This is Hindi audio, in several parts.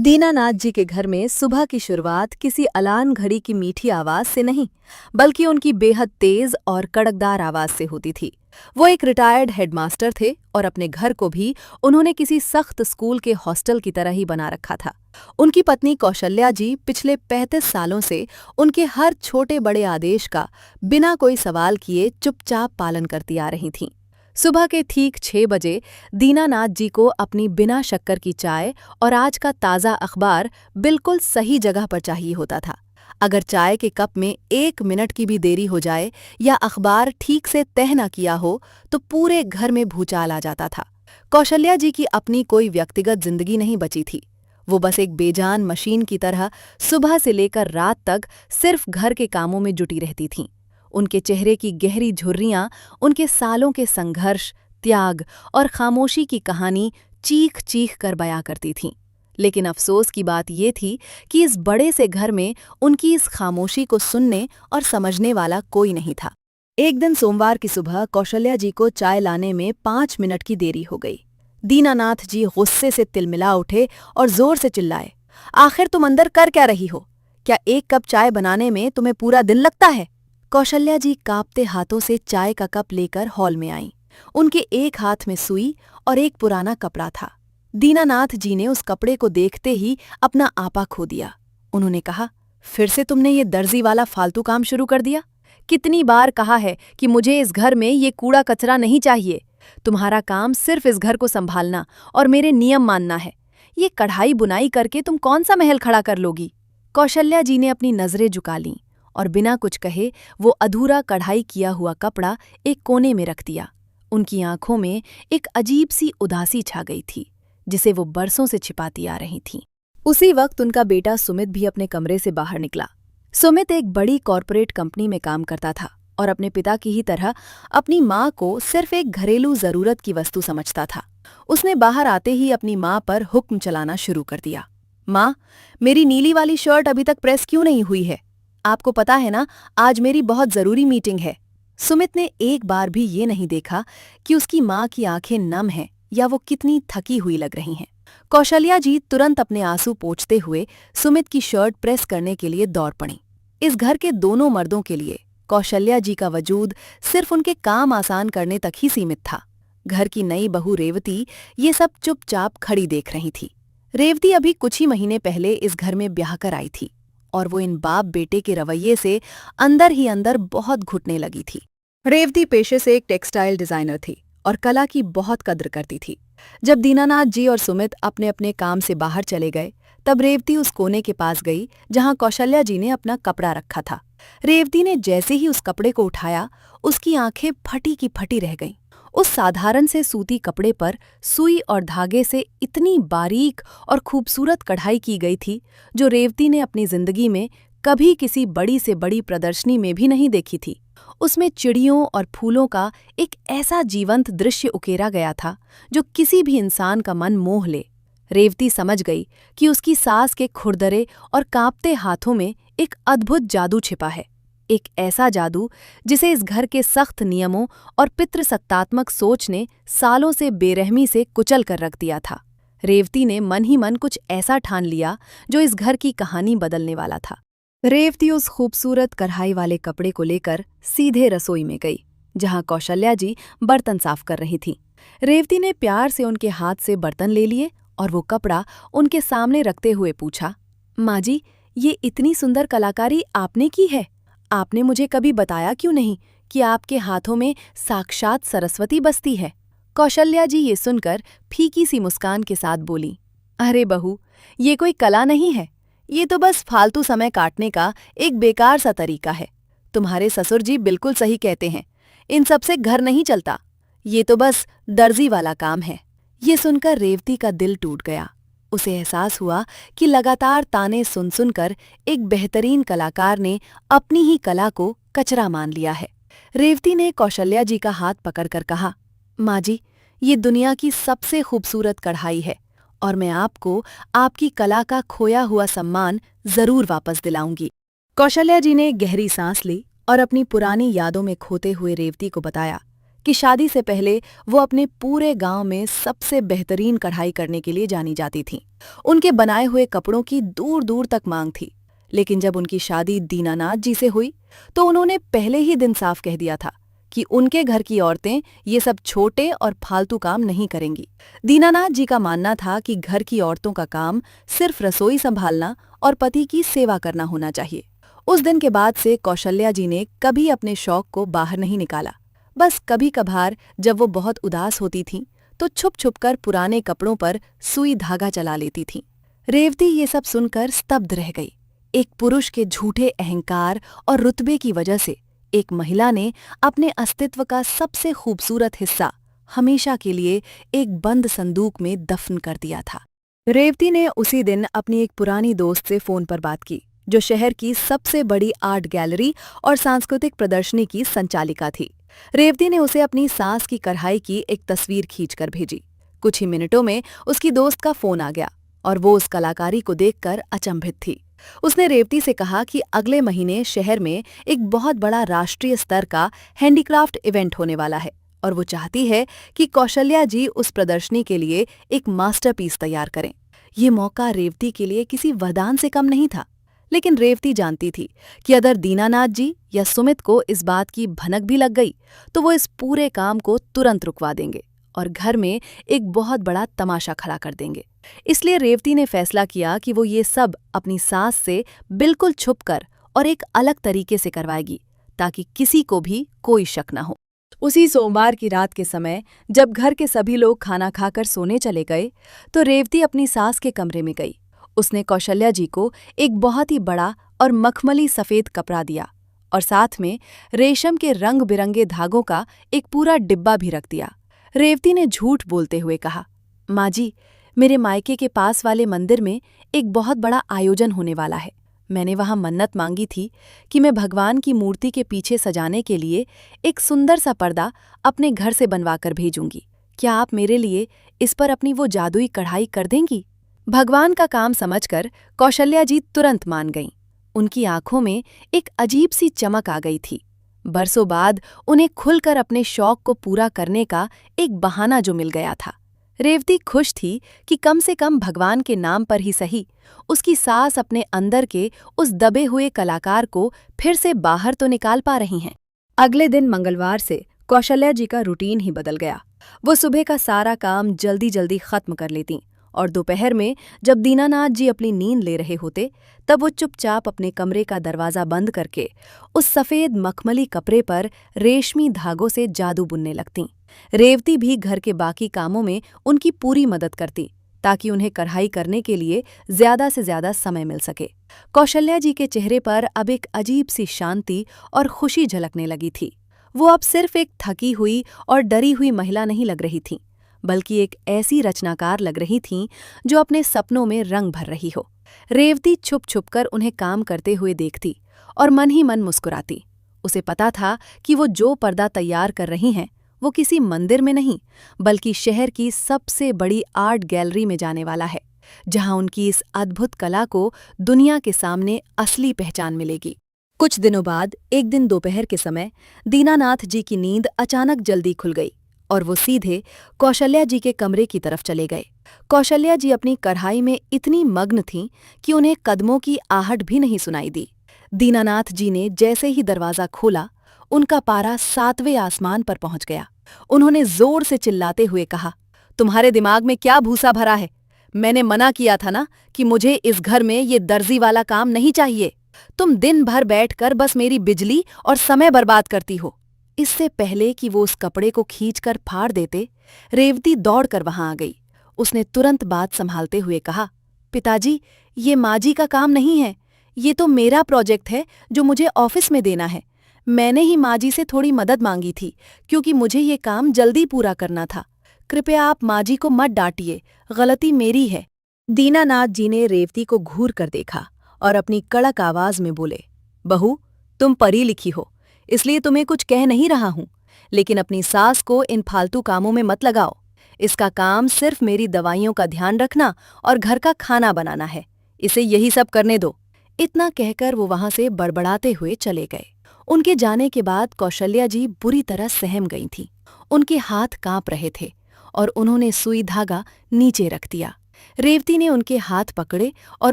दीनानाथ जी के घर में सुबह की शुरुआत किसी अलार्म घड़ी की मीठी आवाज से नहीं, बल्कि उनकी बेहद तेज और कड़कदार आवाज से होती थी। वो एक रिटायर्ड हेडमास्टर थे और अपने घर को भी उन्होंने किसी सख्त स्कूल के हॉस्टल की तरह ही बना रखा था। उनकी पत्नी कौशल्या जी पिछले 35 सालों से उनके हर छोटे बड़े आदेश का बिना कोई सवाल किए चुपचाप पालन करती आ रही थीं। सुबह के ठीक 6 बजे दीनानाथ जी को अपनी बिना शक्कर की चाय और आज का ताज़ा अखबार बिल्कुल सही जगह पर चाहिए होता था। अगर चाय के कप में 1 मिनट की भी देरी हो जाए या अखबार ठीक से तह न किया हो तो पूरे घर में भूचाल आ जाता था। कौशल्या जी की अपनी कोई व्यक्तिगत जिंदगी नहीं बची थी। वो बस एक बेजान मशीन की तरह सुबह से लेकर रात तक सिर्फ घर के कामों में जुटी रहती थीं। उनके चेहरे की गहरी झुर्रियां उनके सालों के संघर्ष, त्याग और खामोशी की कहानी चीख चीख कर बयां करती थीं। लेकिन अफसोस की बात ये थी कि इस बड़े से घर में उनकी इस खामोशी को सुनने और समझने वाला कोई नहीं था। एक दिन सोमवार की सुबह कौशल्या जी को चाय लाने में 5 मिनट की देरी हो गई। दीनानाथ जी गुस्से से तिलमिला उठे और जोर से चिल्लाए, आखिर तुम अंदर कर क्या रही हो? क्या एक कप चाय बनाने में तुम्हें पूरा दिन लगता है? कौशल्या जी कांपते हाथों से चाय का कप लेकर हॉल में आईं। उनके एक हाथ में सुई और एक पुराना कपड़ा था। दीनानाथ जी ने उस कपड़े को देखते ही अपना आपा खो दिया। उन्होंने कहा, फिर से तुमने ये दर्जी वाला फालतू काम शुरू कर दिया? कितनी बार कहा है कि मुझे इस घर में ये कूड़ा कचरा नहीं चाहिए। तुम्हारा काम सिर्फ इस घर को संभालना और मेरे नियम मानना है। ये कढ़ाई बुनाई करके तुम कौन सा महल खड़ा कर लोगी? कौशल्या जी ने अपनी नजरें झुका लीं और बिना कुछ कहे वो अधूरा कढ़ाई किया हुआ कपड़ा एक कोने में रख दिया। उनकी आंखों में एक अजीब सी उदासी छा गई थी, जिसे वो बरसों से छिपाती आ रही थीं। उसी वक्त उनका बेटा सुमित भी अपने कमरे से बाहर निकला। सुमित एक बड़ी कॉरपोरेट कंपनी में काम करता था और अपने पिता की ही तरह अपनी माँ को सिर्फ एक घरेलू जरूरत की वस्तु समझता था। उसने बाहर आते ही अपनी माँ पर हुक्म चलाना शुरू कर दिया। माँ, मेरी नीली वाली शर्ट अभी तक प्रेस क्यों नहीं हुई है? आपको पता है ना, आज मेरी बहुत जरूरी मीटिंग है। सुमित ने एक बार भी ये नहीं देखा कि उसकी माँ की आंखें नम हैं या वो कितनी थकी हुई लग रही हैं। कौशल्या जी तुरंत अपने आंसू पोंछते हुए सुमित की शर्ट प्रेस करने के लिए दौड़ पड़ी। इस घर के दोनों मर्दों के लिए कौशल्या जी का वजूद सिर्फ उनके काम आसान करने तक ही सीमित था। घर की नई बहू रेवती ये सब चुपचाप खड़ी देख रही थी। रेवती अभी कुछ ही महीने पहले इस घर में ब्याह कर आई थी और वो इन बाप बेटे के रवैये से अंदर ही अंदर बहुत घुटने लगी थी। रेवती पेशे से एक टेक्सटाइल डिजाइनर थी और कला की बहुत कद्र करती थी। जब दीनानाथ जी और सुमित अपने अपने काम से बाहर चले गए, तब रेवती उस कोने के पास गई जहां कौशल्या जी ने अपना कपड़ा रखा था। रेवती ने जैसे ही उस कपड़े को उठाया, उसकी आंखें फटी की फटी रह गईं। उस साधारण से सूती कपड़े पर सुई और धागे से इतनी बारीक और खूबसूरत कढ़ाई की गई थी, जो रेवती ने अपनी जिंदगी में कभी किसी बड़ी से बड़ी प्रदर्शनी में भी नहीं देखी थी। उसमें चिड़ियों और फूलों का एक ऐसा जीवंत दृश्य उकेरा गया था जो किसी भी इंसान का मन मोह ले। रेवती समझ गई कि उसकी सास के खुरदरे और कांपते हाथों में एक अद्भुत जादू छिपा है, एक ऐसा जादू जिसे इस घर के सख्त नियमों और पितृसत्तात्मक सोच ने सालों से बेरहमी से कुचल कर रख दिया था। रेवती ने मन ही मन कुछ ऐसा ठान लिया जो इस घर की कहानी बदलने वाला था। रेवती उस खूबसूरत कढ़ाई वाले कपड़े को लेकर सीधे रसोई में गई, जहां कौशल्या जी बर्तन साफ कर रही थीं। रेवती ने प्यार से उनके हाथ से बर्तन ले लिए और वो कपड़ा उनके सामने रखते हुए पूछा, माँ जी, ये इतनी सुंदर कलाकारी आपने की है? आपने मुझे कभी बताया क्यों नहीं कि आपके हाथों में साक्षात सरस्वती बसती है? कौशल्या जी ये सुनकर फीकी सी मुस्कान के साथ बोली, अरे बहू, ये कोई कला नहीं है, ये तो बस फालतू समय काटने का एक बेकार सा तरीका है। तुम्हारे ससुर जी बिल्कुल सही कहते हैं, इन सब से घर नहीं चलता। ये तो बस दर्जी वाला काम है। ये सुनकर रेवती का दिल टूट गया। उसे एहसास हुआ कि लगातार ताने सुन सुनकर एक बेहतरीन कलाकार ने अपनी ही कला को कचरा मान लिया है। रेवती ने कौशल्या जी का हाथ पकड़कर कहा, माँ जी, ये दुनिया की सबसे खूबसूरत कढ़ाई है और मैं आपको आपकी कला का खोया हुआ सम्मान जरूर वापस दिलाऊंगी। कौशल्या जी ने गहरी सांस ली और अपनी पुरानी यादों में खोते हुए रेवती को बताया कि शादी से पहले वो अपने पूरे गांव में सबसे बेहतरीन कढ़ाई करने के लिए जानी जाती थीं। उनके बनाए हुए कपड़ों की दूर दूर तक मांग थी। लेकिन जब उनकी शादी दीनानाथ जी से हुई तो उन्होंने पहले ही दिन साफ कह दिया था कि उनके घर की औरतें ये सब छोटे और फालतू काम नहीं करेंगी। दीनानाथ जी का मानना था कि घर की औरतों का काम सिर्फ रसोई संभालना और पति की सेवा करना होना चाहिए। उस दिन के बाद से कौशल्या जी ने कभी अपने शौक को बाहर नहीं निकाला। बस कभी कभार जब वो बहुत उदास होती थीं तो छुप छुप कर पुराने कपड़ों पर सुई धागा चला लेती थीं। रेवती ये सब सुनकर स्तब्ध रह गई। एक पुरुष के झूठे अहंकार और रुतबे की वजह से एक महिला ने अपने अस्तित्व का सबसे खूबसूरत हिस्सा हमेशा के लिए एक बंद संदूक में दफन कर दिया था। रेवती ने उसी दिन अपनी एक पुरानी दोस्त से फोन पर बात की, जो शहर की सबसे बड़ी आर्ट गैलरी और सांस्कृतिक प्रदर्शनी की संचालिका थी। रेवती ने उसे अपनी सास की कढ़ाई की एक तस्वीर खींचकर भेजी। कुछ ही मिनटों में उसकी दोस्त का फोन आ गया और वो उस कलाकारी को देखकर अचंभित थी। उसने रेवती से कहा कि अगले महीने शहर में एक बहुत बड़ा राष्ट्रीय स्तर का हैंडीक्राफ्ट इवेंट होने वाला है और वो चाहती है कि कौशल्या जी उस प्रदर्शनी के लिए एक मास्टरपीस तैयार करें। ये मौका रेवती के लिए किसी वरदान से कम नहीं था। लेकिन रेवती जानती थी कि अगर दीनानाथ जी या सुमित को इस बात की भनक भी लग गई तो वो इस पूरे काम को तुरंत रुकवा देंगे और घर में एक बहुत बड़ा तमाशा खड़ा कर देंगे। इसलिए रेवती ने फैसला किया कि वो ये सब अपनी सास से बिल्कुल छुपकर और एक अलग तरीके से करवाएगी, ताकि किसी को भी कोई शक न हो। उसी सोमवार की रात के समय जब घर के सभी लोग खाना खाकर सोने चले गए तो रेवती अपनी सास के कमरे में गई। उसने कौशल्या जी को एक बहुत ही बड़ा और मखमली सफेद कपड़ा दिया और साथ में रेशम के रंग बिरंगे धागों का एक पूरा डिब्बा भी रख दिया। रेवती ने झूठ बोलते हुए कहा, माँ जी, मेरे मायके के पास वाले मंदिर में एक बहुत बड़ा आयोजन होने वाला है। मैंने वहां मन्नत मांगी थी कि मैं भगवान की मूर्ति के पीछे सजाने के लिए एक सुंदर सा पर्दा अपने घर से बनवाकर भेजूंगी। क्या आप मेरे लिए इस पर अपनी वो जादुई कढ़ाई कर देंगी? भगवान का काम समझकर कौशल्या जी तुरंत मान गईं। उनकी आंखों में एक अजीब सी चमक आ गई थी। बरसों बाद उन्हें खुलकर अपने शौक को पूरा करने का एक बहाना जो मिल गया था। रेवती खुश थी कि कम से कम भगवान के नाम पर ही सही उसकी सास अपने अंदर के उस दबे हुए कलाकार को फिर से बाहर तो निकाल पा रही हैं। अगले दिन मंगलवार से कौशल्या जी का रूटीन ही बदल गया। वो सुबह का सारा काम जल्दी जल्दी खत्म कर लेती और दोपहर में जब दीनानाथ जी अपनी नींद ले रहे होते तब वो चुपचाप अपने कमरे का दरवाजा बंद करके उस सफेद मखमली कपड़े पर रेशमी धागों से जादू बुनने लगतीं। रेवती भी घर के बाकी कामों में उनकी पूरी मदद करती ताकि उन्हें कढ़ाई करने के लिए ज्यादा से ज्यादा समय मिल सके। कौशल्या जी के चेहरे पर अब एक अजीब सी शांति और खुशी झलकने लगी थी। वो अब सिर्फ एक थकी हुई और डरी हुई महिला नहीं लग रही थीं, बल्कि एक ऐसी रचनाकार लग रही थीं जो अपने सपनों में रंग भर रही हो। रेवती छुप छुप कर उन्हें काम करते हुए देखती और मन ही मन मुस्कुराती। उसे पता था कि वो जो पर्दा तैयार कर रही हैं वो किसी मंदिर में नहीं बल्कि शहर की सबसे बड़ी आर्ट गैलरी में जाने वाला है, जहां उनकी इस अद्भुत कला को दुनिया के सामने असली पहचान मिलेगी। कुछ दिनों बाद एक दिन दोपहर के समय दीनानाथ जी की नींद अचानक जल्दी खुल गई और वो सीधे कौशल्या जी के कमरे की तरफ चले गए। कौशल्या जी अपनी कढ़ाई में इतनी मग्न थीं कि उन्हें कदमों की आहट भी नहीं सुनाई दी। दीनानाथ जी ने जैसे ही दरवाजा खोला, उनका पारा 7वें आसमान पर पहुंच गया। उन्होंने जोर से चिल्लाते हुए कहा, तुम्हारे दिमाग में क्या भूसा भरा है? मैंने मना किया था ना कि मुझे इस घर में ये दर्जी वाला काम नहीं चाहिए। तुम दिन भर बैठकर बस मेरी बिजली और समय बर्बाद करती हो। इससे पहले कि वो उस कपड़े को खींचकर फाड़ देते, रेवती दौड़कर वहां आ गई। उसने तुरंत बात संभालते हुए कहा, पिताजी, ये माँ जी का काम नहीं है। ये तो मेरा प्रोजेक्ट है जो मुझे ऑफिस में देना है। मैंने ही माँ जी से थोड़ी मदद मांगी थी क्योंकि मुझे ये काम जल्दी पूरा करना था। कृपया आप माँ जी को मत डांटिए, गलती मेरी है। दीनानाथ जी ने रेवती को घूर कर देखा और अपनी कड़क आवाज में बोले, बहू, तुम पढ़ी लिखी हो, इसलिए तुम्हें कुछ कह नहीं रहा हूं, लेकिन अपनी सास को इन फालतू कामों में मत लगाओ। इसका काम सिर्फ मेरी दवाइयों का ध्यान रखना और घर का खाना बनाना है। इसे यही सब करने दो। इतना कहकर वो वहां से बड़बड़ाते हुए चले गए। उनके जाने के बाद कौशल्या जी बुरी तरह सहम गई थीं। उनके हाथ कांप रहे थे और उन्होंने सुई धागा नीचे रख दिया। रेवती ने उनके हाथ पकड़े और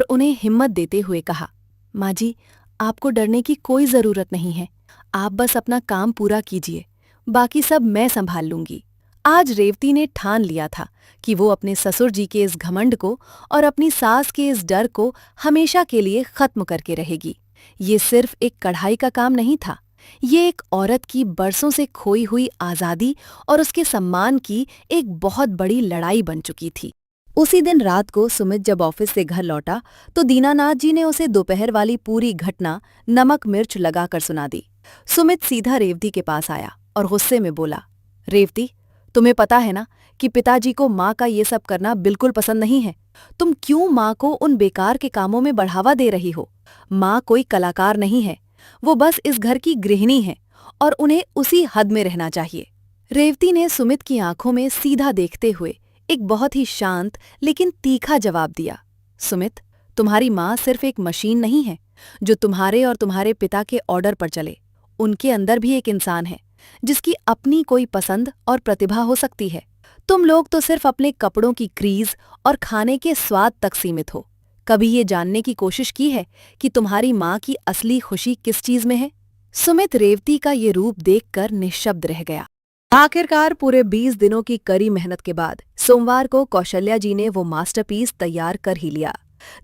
उन्हें हिम्मत देते हुए कहा, माँ जी, आपको डरने की कोई जरूरत नहीं है। आप बस अपना काम पूरा कीजिए, बाकी सब मैं संभाल लूंगी। आज रेवती ने ठान लिया था कि वो अपने ससुर जी के इस घमंड को और अपनी सास के इस डर को हमेशा के लिए खत्म करके रहेगी। ये सिर्फ एक कढ़ाई का काम नहीं था, ये एक औरत की बरसों से खोई हुई आजादी और उसके सम्मान की एक बहुत बड़ी लड़ाई बन चुकी थी। उसी दिन रात को सुमित जब ऑफिस से घर लौटा तो दीनानाथ जी ने उसे दोपहर वाली पूरी घटना नमक मिर्च लगाकर सुना दी। सुमित सीधा रेवती के पास आया और गुस्से में बोला, रेवती, तुम्हें पता है ना कि पिताजी को माँ का ये सब करना बिल्कुल पसंद नहीं है। तुम क्यों माँ को उन बेकार के कामों में बढ़ावा दे रही हो? माँ कोई कलाकार नहीं है, वो बस इस घर की गृहिणी है और उन्हें उसी हद में रहना चाहिए। रेवती ने सुमित की आंखों में सीधा देखते हुए एक बहुत ही शांत लेकिन तीखा जवाब दिया, सुमित, तुम्हारी माँ सिर्फ एक मशीन नहीं है जो तुम्हारे और तुम्हारे पिता के ऑर्डर पर चले। उनके अंदर भी एक इंसान है जिसकी अपनी कोई पसंद और प्रतिभा हो सकती है। तुम लोग तो सिर्फ अपने कपड़ों की क्रीज और खाने के स्वाद तक सीमित हो। कभी ये जानने की कोशिश की है कि तुम्हारी माँ की असली खुशी किस चीज में है? सुमित रेवती का ये रूप देखकर निश्शब्द रह गया। आखिरकार पूरे 20 दिनों की कड़ी मेहनत के बाद सोमवार को कौशल्या जी ने वो मास्टरपीस तैयार कर ही लिया।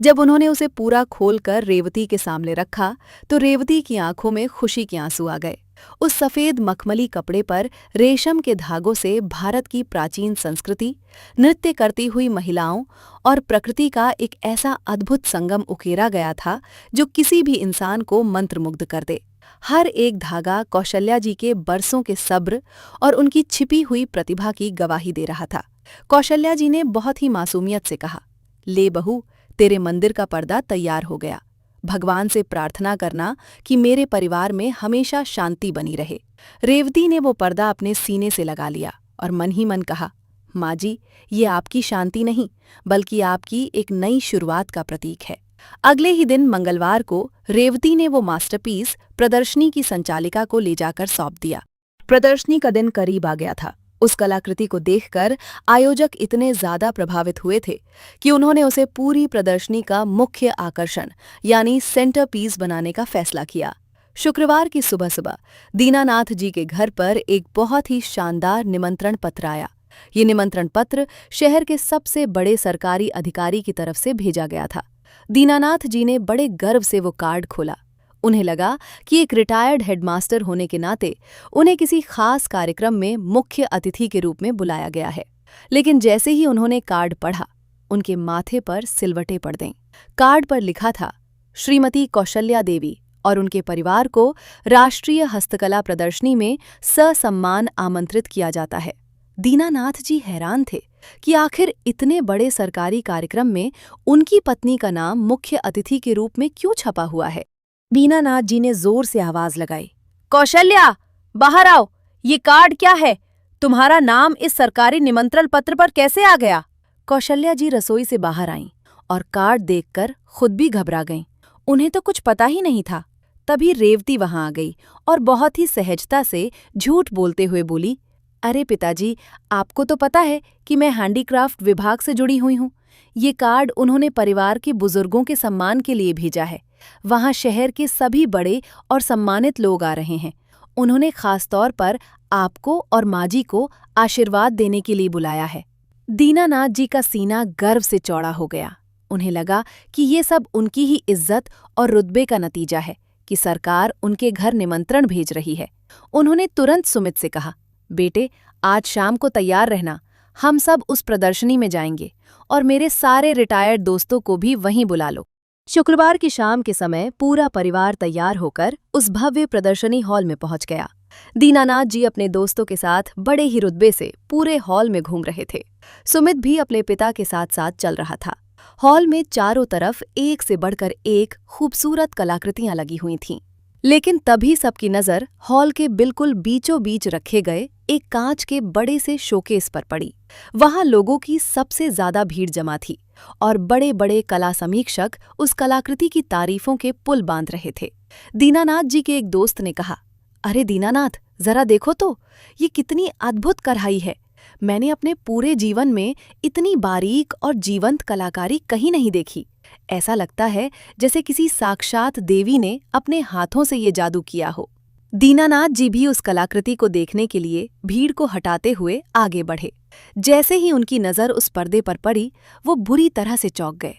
जब उन्होंने उसे पूरा खोलकर रेवती के सामने रखा तो रेवती की आंखों में खुशी के आंसू आ गए। उस सफेद मखमली कपड़े पर रेशम के धागों से भारत की प्राचीन संस्कृति, नृत्य करती हुई महिलाओं और प्रकृति का एक ऐसा अद्भुत संगम उकेरा गया था जो किसी भी इंसान को मंत्रमुग्ध कर दे। हर एक धागा कौशल्या जी के बरसों के सब्र और उनकी छिपी हुई प्रतिभा की गवाही दे रहा था। कौशल्या जी ने बहुत ही मासूमियत से कहा, ले बहू, तेरे मंदिर का पर्दा तैयार हो गया। भगवान से प्रार्थना करना कि मेरे परिवार में हमेशा शांति बनी रहे। रेवती ने वो पर्दा अपने सीने से लगा लिया और मन ही मन कहा, माँ जी, ये आपकी शांति नहीं बल्कि आपकी एक नई शुरुआत का प्रतीक है। अगले ही दिन मंगलवार को रेवती ने वो मास्टरपीस प्रदर्शनी की संचालिका को ले जाकर सौंप दिया। प्रदर्शनी का दिन करीब आ गया था। उस कलाकृति को देखकर आयोजक इतने ज्यादा प्रभावित हुए थे कि उन्होंने उसे पूरी प्रदर्शनी का मुख्य आकर्षण यानी सेंटर पीस बनाने का फैसला किया। शुक्रवार की सुबह सुबह दीनानाथ जी के घर पर एक बहुत ही शानदार निमंत्रण पत्र आया। ये निमंत्रण पत्र शहर के सबसे बड़े सरकारी अधिकारी की तरफ से भेजा गया था। दीनानाथ जी ने बड़े गर्व से वो कार्ड खोला। उन्हें लगा कि एक रिटायर्ड हेडमास्टर होने के नाते उन्हें किसी खास कार्यक्रम में मुख्य अतिथि के रूप में बुलाया गया है। लेकिन जैसे ही उन्होंने कार्ड पढ़ा, उनके माथे पर सिलवटें पड़ गईं। कार्ड पर लिखा था, श्रीमती कौशल्या देवी और उनके परिवार को राष्ट्रीय हस्तकला प्रदर्शनी में ससम्मान आमंत्रित किया जाता है। दीनानाथ जी हैरान थे कि आखिर इतने बड़े सरकारी कार्यक्रम में उनकी पत्नी का नाम मुख्य अतिथि के रूप में क्यों छपा हुआ है। दीनानाथ जी ने जोर से आवाज लगाई, कौशल्या, बाहर आओ। ये कार्ड क्या है? तुम्हारा नाम इस सरकारी निमंत्रण पत्र पर कैसे आ गया? कौशल्या जी रसोई से बाहर आईं और कार्ड देखकर खुद भी घबरा गईं। उन्हें तो कुछ पता ही नहीं था। तभी रेवती वहां आ गई और बहुत ही सहजता से झूठ बोलते हुए बोली, अरे पिताजी, आपको तो पता है कि मैं हैंडीक्राफ्ट विभाग से जुड़ी हुई हूँ। ये कार्ड उन्होंने परिवार के बुजुर्गों के सम्मान के लिए भेजा है। वहाँ शहर के सभी बड़े और सम्मानित लोग आ रहे हैं। उन्होंने खास तौर पर आपको और माँ जी को आशीर्वाद देने के लिए बुलाया है। दीनानाथ जी का सीना गर्व से चौड़ा हो गया। उन्हें लगा कि ये सब उनकी ही इज्जत और रुतबे का नतीजा है कि सरकार उनके घर निमंत्रण भेज रही है। उन्होंने तुरंत सुमित से कहा, बेटे, आज शाम को तैयार रहना, हम सब उस प्रदर्शनी में जाएंगे और मेरे सारे रिटायर्ड दोस्तों को भी वहीं बुला लो। शुक्रवार की शाम के समय पूरा परिवार तैयार होकर उस भव्य प्रदर्शनी हॉल में पहुंच गया। दीनानाथ जी अपने दोस्तों के साथ बड़े ही रुतबे से पूरे हॉल में घूम रहे थे। सुमित भी अपने पिता के साथ साथ चल रहा था। हॉल में चारों तरफ एक से बढ़कर एक खूबसूरत कलाकृतियां लगी हुई थीं। लेकिन तभी सबकी नजर हॉल के बिल्कुल बीचों बीच रखे गए एक कांच के बड़े से शोकेस पर पड़ी। वहां लोगों की सबसे ज्यादा भीड़ जमा थी और बड़े बड़े कला समीक्षक उस कलाकृति की तारीफों के पुल बांध रहे थे। दीनानाथ जी के एक दोस्त ने कहा, अरे दीनानाथ, जरा देखो तो, ये कितनी अद्भुत कढ़ाई है। मैंने अपने पूरे जीवन में इतनी बारीक और जीवंत कलाकारी कहीं नहीं देखी। ऐसा लगता है जैसे किसी साक्षात देवी ने अपने हाथों से ये जादू किया हो। दीनानाथ जी भी उस कलाकृति को देखने के लिए भीड़ को हटाते हुए आगे बढ़े। जैसे ही उनकी नजर उस पर्दे पर पड़ी, वो बुरी तरह से चौंक गए।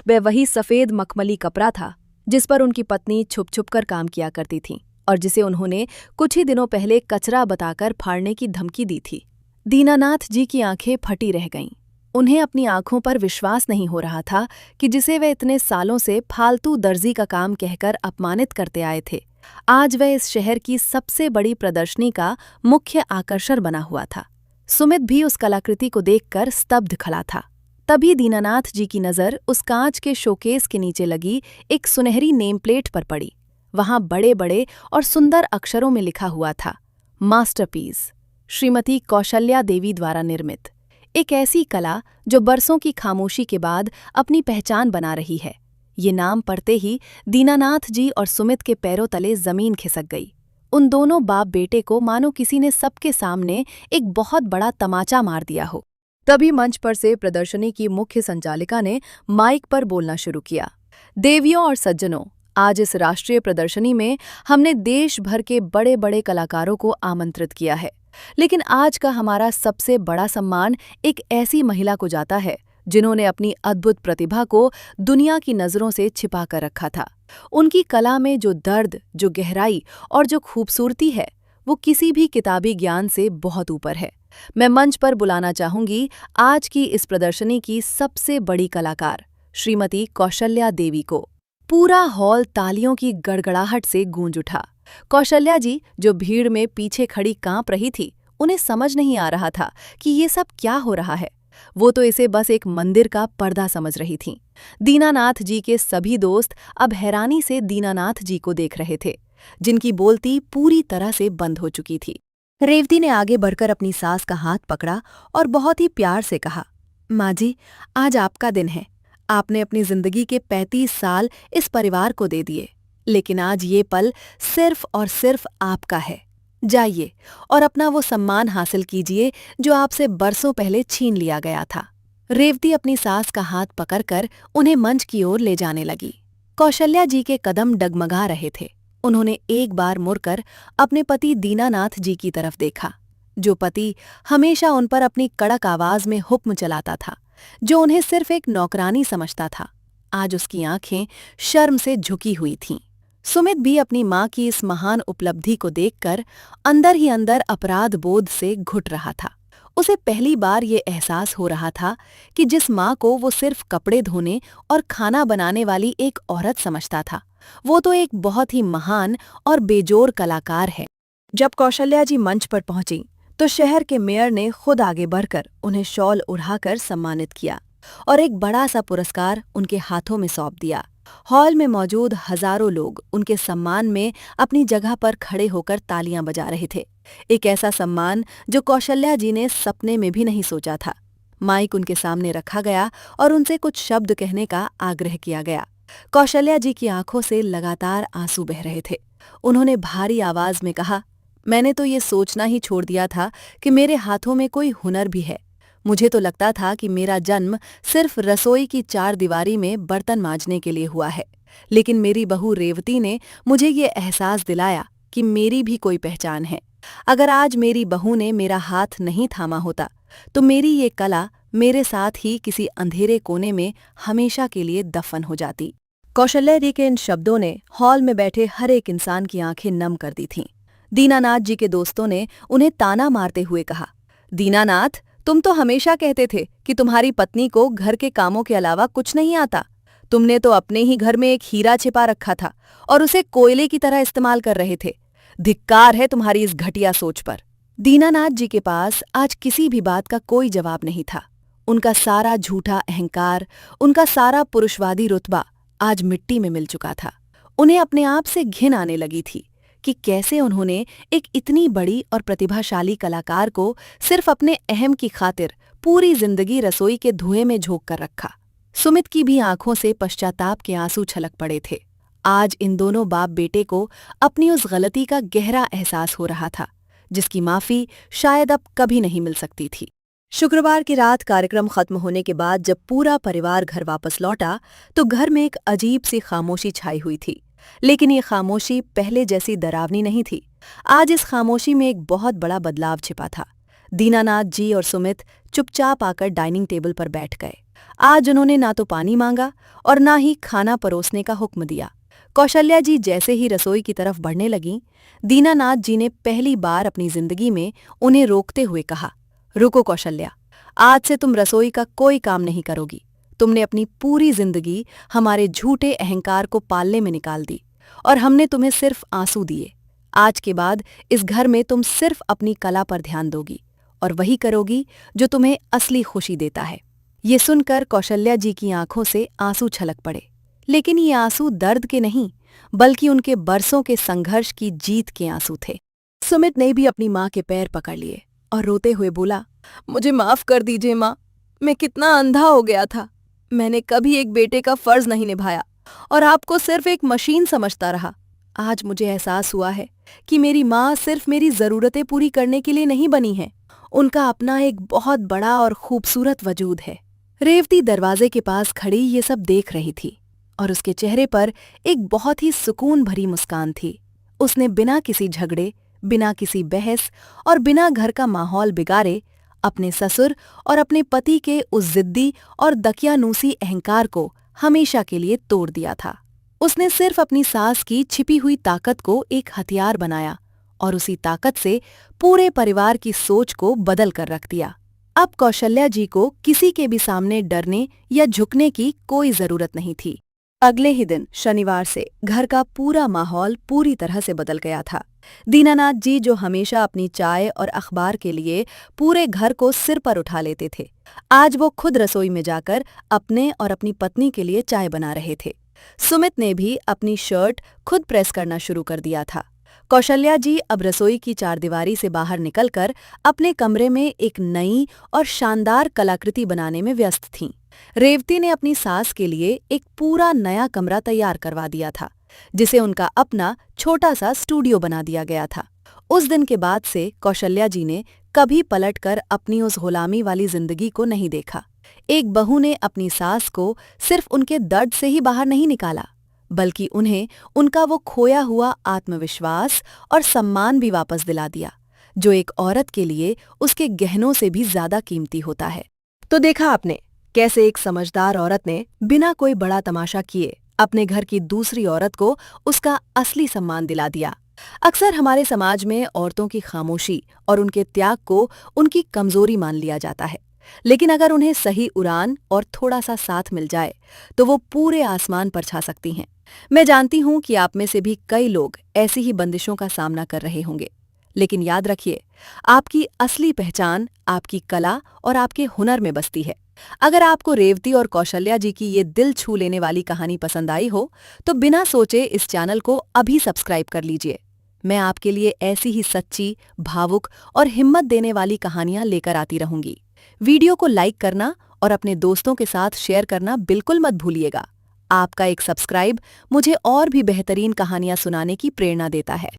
वह वही सफेद मखमली कपड़ा था जिस पर उनकी पत्नी छुप छुप कर काम किया करती थी और जिसे उन्होंने कुछ ही दिनों पहले कचरा बताकर फाड़ने की धमकी दी थी। दीनानाथ जी की आंखें फटी रह गईं। उन्हें अपनी आंखों पर विश्वास नहीं हो रहा था कि जिसे वे इतने सालों से फालतू दर्जी का काम कहकर अपमानित करते आए थे, आज वह इस शहर की सबसे बड़ी प्रदर्शनी का मुख्य आकर्षण बना हुआ था। सुमित भी उस कलाकृति को देखकर स्तब्ध खड़ा था। तभी दीनानाथ जी की नज़र उस कांच के शोकेस के नीचे लगी एक सुनहरी नेम प्लेट पर पड़ी। वहां बड़े बड़े और सुंदर अक्षरों में लिखा हुआ था, मास्टरपीस, श्रीमती कौशल्या देवी द्वारा निर्मित। एक ऐसी कला जो बरसों की खामोशी के बाद अपनी पहचान बना रही है। ये नाम पढ़ते ही दीनानाथ जी और सुमित के पैरों तले जमीन खिसक गई। उन दोनों बाप बेटे को मानो किसी ने सबके सामने एक बहुत बड़ा तमाचा मार दिया हो। तभी मंच पर से प्रदर्शनी की मुख्य संचालिका ने माइक पर बोलना शुरू किया। देवियों और सज्जनों, आज इस राष्ट्रीय प्रदर्शनी में हमने देश भर के बड़े बड़े कलाकारों को आमंत्रित किया है, लेकिन आज का हमारा सबसे बड़ा सम्मान एक ऐसी महिला को जाता है जिन्होंने अपनी अद्भुत प्रतिभा को दुनिया की नज़रों से छिपा कर रखा था। उनकी कला में जो दर्द, जो गहराई और जो खूबसूरती है, वो किसी भी किताबी ज्ञान से बहुत ऊपर है। मैं मंच पर बुलाना चाहूंगी आज की इस प्रदर्शनी की सबसे बड़ी कलाकार, श्रीमती कौशल्या देवी को। पूरा हॉल तालियों की गड़गड़ाहट से गूंज उठा। कौशल्या जी, जो भीड़ में पीछे खड़ी कांप रही थी, उन्हें समझ नहीं आ रहा था कि ये सब क्या हो रहा है। वो तो इसे बस एक मंदिर का पर्दा समझ रही थीं। दीनानाथ जी के सभी दोस्त अब हैरानी से दीनानाथ जी को देख रहे थे, जिनकी बोलती पूरी तरह से बंद हो चुकी थी। रेवती ने आगे बढ़कर अपनी सास का हाथ पकड़ा और बहुत ही प्यार से कहा, माँ जी, आज आपका दिन है। आपने अपनी जिंदगी के 35 साल इस परिवार को दे दिए, लेकिन आज ये पल सिर्फ और सिर्फ आपका है। जाइए और अपना वो सम्मान हासिल कीजिए जो आपसे बरसों पहले छीन लिया गया था। रेवती अपनी सास का हाथ पकड़कर उन्हें मंच की ओर ले जाने लगी। कौशल्या जी के कदम डगमगा रहे थे। उन्होंने एक बार मुड़कर अपने पति दीनानाथ जी की तरफ देखा, जो पति हमेशा उन पर अपनी कड़क आवाज में हुक्म चलाता था, जो उन्हें सिर्फ एक नौकरानी समझता था। आज उसकी आंखें शर्म से झुकी हुई थीं। सुमित भी अपनी माँ की इस महान उपलब्धि को देखकर अंदर ही अंदर अपराध बोध से घुट रहा था। उसे पहली बार ये एहसास हो रहा था कि जिस माँ को वो सिर्फ कपड़े धोने और खाना बनाने वाली एक औरत समझता था, वो तो एक बहुत ही महान और बेजोर कलाकार है। जब कौशल्या जी मंच पर पहुंची तो शहर के मेयर ने खुद आगे बढ़कर उन्हें शॉल उड़ाकर सम्मानित किया और एक बड़ा सा पुरस्कार उनके हाथों में सौंप दिया। हॉल में मौजूद हजारों लोग उनके सम्मान में अपनी जगह पर खड़े होकर तालियां बजा रहे थे। एक ऐसा सम्मान जो कौशल्या जी ने सपने में भी नहीं सोचा था। माइक उनके सामने रखा गया और उनसे कुछ शब्द कहने का आग्रह किया गया। कौशल्या जी की आंखों से लगातार आंसू बह रहे थे। उन्होंने भारी आवाज में कहा, मैंने तो ये सोचना ही छोड़ दिया था कि मेरे हाथों में कोई हुनर भी है। मुझे तो लगता था कि मेरा जन्म सिर्फ रसोई की चार दीवारी में बर्तन मांजने के लिए हुआ है, लेकिन मेरी बहू रेवती ने मुझे ये एहसास दिलाया कि मेरी भी कोई पहचान है। अगर आज मेरी बहू ने मेरा हाथ नहीं थामा होता तो मेरी ये कला मेरे साथ ही किसी अंधेरे कोने में हमेशा के लिए दफन हो जाती। कौशल्या जी के इन शब्दों ने हॉल में बैठे हर एक इंसान की आंखें नम कर दी थीं। दीनानाथ जी के दोस्तों ने उन्हें ताना मारते हुए कहा, दीनानाथ, तुम तो हमेशा कहते थे कि तुम्हारी पत्नी को घर के कामों के अलावा कुछ नहीं आता। तुमने तो अपने ही घर में एक हीरा छिपा रखा था और उसे कोयले की तरह इस्तेमाल कर रहे थे। धिक्कार है तुम्हारी इस घटिया सोच पर। दीनानाथ जी के पास आज किसी भी बात का कोई जवाब नहीं था। उनका सारा झूठा अहंकार, उनका सारा पुरुषवादी रुतबा आज मिट्टी में मिल चुका था। उन्हें अपने आप से घिन आने लगी थी कि कैसे उन्होंने एक इतनी बड़ी और प्रतिभाशाली कलाकार को सिर्फ अपने अहम की खातिर पूरी जिंदगी रसोई के धुएं में झोंक कर रखा। सुमित की भी आंखों से पश्चाताप के आंसू छलक पड़े थे। आज इन दोनों बाप बेटे को अपनी उस गलती का गहरा एहसास हो रहा था जिसकी माफी शायद अब कभी नहीं मिल सकती थी। शुक्रवार की रात कार्यक्रम खत्म होने के बाद जब पूरा परिवार घर वापस लौटा तो घर में एक अजीब सी खामोशी छाई हुई थी। लेकिन ये खामोशी पहले जैसी डरावनी नहीं थी। आज इस खामोशी में एक बहुत बड़ा बदलाव छिपा था। दीनानाथ जी और सुमित चुपचाप आकर डाइनिंग टेबल पर बैठ गए। आज उन्होंने ना तो पानी मांगा और ना ही खाना परोसने का हुक्म दिया। कौशल्या जी जैसे ही रसोई की तरफ बढ़ने लगीं, दीनानाथ जी ने पहली बार अपनी जिंदगी में उन्हें रोकते हुए कहा, रुको कौशल्या, आज से तुम रसोई का कोई काम नहीं करोगी। तुमने अपनी पूरी जिंदगी हमारे झूठे अहंकार को पालने में निकाल दी और हमने तुम्हें सिर्फ आंसू दिए। आज के बाद इस घर में तुम सिर्फ अपनी कला पर ध्यान दोगी और वही करोगी जो तुम्हें असली खुशी देता है। ये सुनकर कौशल्या जी की आंखों से आंसू छलक पड़े, लेकिन ये आंसू दर्द के नहीं बल्कि उनके बरसों के संघर्ष की जीत के आंसू थे। सुमित ने भी अपनी माँ के पैर पकड़ लिए और रोते हुए बोला, मुझे माफ कर दीजिए माँ, मैं कितना अंधा हो गया था। मैंने कभी एक बेटे का फर्ज नहीं निभाया और आपको सिर्फ एक मशीन समझता रहा। आज मुझे एहसास हुआ है कि मेरी माँ सिर्फ मेरी जरूरतें पूरी करने के लिए नहीं बनी है, उनका अपना एक बहुत बड़ा और खूबसूरत वजूद है। रेवती दरवाजे के पास खड़ी ये सब देख रही थी और उसके चेहरे पर एक बहुत ही सुकून भरी मुस्कान थी। उसने बिना किसी झगड़े, बिना किसी बहस और बिना घर का माहौल बिगाड़े अपने ससुर और अपने पति के उस जिद्दी और दकियानूसी अहंकार को हमेशा के लिए तोड़ दिया था। उसने सिर्फ अपनी सास की छिपी हुई ताकत को एक हथियार बनाया और उसी ताकत से पूरे परिवार की सोच को बदल कर रख दिया। अब कौशल्या जी को किसी के भी सामने डरने या झुकने की कोई जरूरत नहीं थी। अगले ही दिन शनिवार से घर का पूरा माहौल पूरी तरह से बदल गया था। दीनानाथ जी जो हमेशा अपनी चाय और अखबार के लिए पूरे घर को सिर पर उठा लेते थे, आज वो खुद रसोई में जाकर अपने और अपनी पत्नी के लिए चाय बना रहे थे। सुमित ने भी अपनी शर्ट खुद प्रेस करना शुरू कर दिया था। कौशल्या जी अब रसोई की चारदीवारी से बाहर निकलकर अपने कमरे में एक नई और शानदार कलाकृति बनाने में व्यस्त थीं। रेवती ने अपनी सास के लिए एक पूरा नया कमरा तैयार करवा दिया था, जिसे उनका अपना छोटा सा स्टूडियो बना दिया गया था। उस दिन के बाद से कौशल्या जी ने कभी पलटकर अपनी उस गुलामी वाली जिंदगी को नहीं देखा। एक बहू ने अपनी सास को सिर्फ उनके दर्द से ही बाहर नहीं निकाला, बल्कि उन्हें उनका वो खोया हुआ आत्मविश्वास और सम्मान भी वापस दिला दिया, जो एक औरत के लिए उसके गहनों से भी ज्यादा कीमती होता है। तो देखा आपने कैसे एक समझदार औरत ने बिना कोई बड़ा तमाशा किए अपने घर की दूसरी औरत को उसका असली सम्मान दिला दिया। अक्सर हमारे समाज में औरतों की खामोशी और उनके त्याग को उनकी कमजोरी मान लिया जाता है, लेकिन अगर उन्हें सही उड़ान और थोड़ा सा साथ मिल जाए तो वो पूरे आसमान पर छा सकती हैं। मैं जानती हूँ कि आप में से भी कई लोग ऐसी ही बंदिशों का सामना कर रहे होंगे, लेकिन याद रखिए, आपकी असली पहचान आपकी कला और आपके हुनर में बसती है। अगर आपको रेवती और कौशल्या जी की ये दिल छू लेने वाली कहानी पसंद आई हो तो बिना सोचे इस चैनल को अभी सब्सक्राइब कर लीजिए। मैं आपके लिए ऐसी ही सच्ची, भावुक और हिम्मत देने वाली कहानियां लेकर आती रहूंगी। वीडियो को लाइक करना और अपने दोस्तों के साथ शेयर करना बिल्कुल मत भूलिएगा। आपका एक सब्सक्राइब मुझे और भी बेहतरीन कहानियां सुनाने की प्रेरणा देता है।